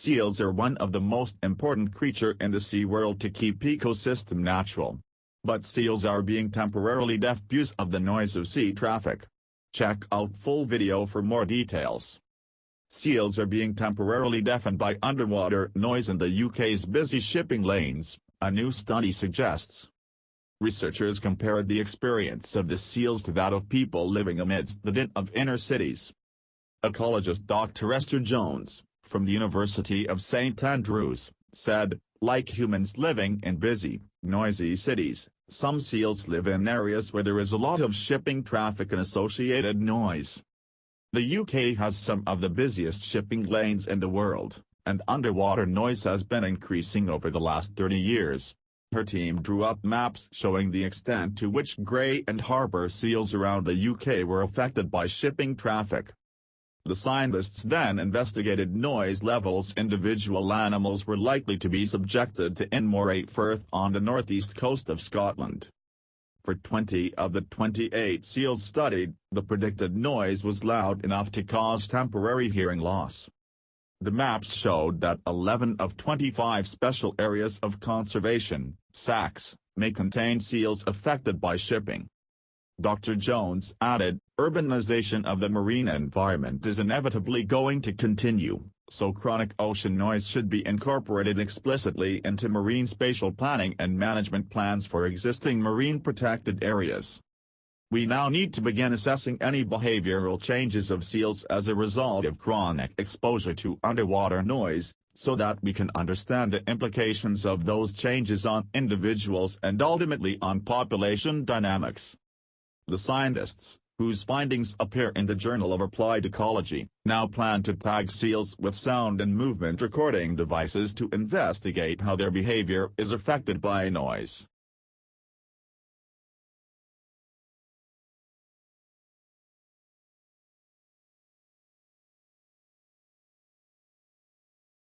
Seals are one of the most important creatures in the sea world to keep ecosystem natural. But seals are being temporarily deaf because of the noise of sea traffic. Check out full video for more details. Seals are being temporarily deafened by underwater noise in the UK's busy shipping lanes, a new study suggests. Researchers compared the experience of the seals to that of people living amidst the din of inner cities. Ecologist Dr. Esther Jones, from the University of St Andrews, said, like humans living in busy, noisy cities, some seals live in areas where there is a lot of shipping traffic and associated noise. The UK has some of the busiest shipping lanes in the world, and underwater noise has been increasing over the last 30 years. Her team drew up maps showing the extent to which grey and harbour seals around the UK were affected by shipping traffic. The scientists then investigated noise levels individual animals were likely to be subjected to in Moray Firth on the northeast coast of Scotland. For 20 of the 28 seals studied, the predicted noise was loud enough to cause temporary hearing loss. The maps showed that 11 of 25 special areas of conservation, SACs, may contain seals affected by shipping. Dr. Jones added, urbanization of the marine environment is inevitably going to continue, so chronic ocean noise should be incorporated explicitly into marine spatial planning and management plans for existing marine protected areas. We now need to begin assessing any behavioral changes of seals as a result of chronic exposure to underwater noise, so that we can understand the implications of those changes on individuals and ultimately on population dynamics. The scientists, whose findings appear in the Journal of Applied Ecology, now plan to tag seals with sound and movement recording devices to investigate how their behavior is affected by noise.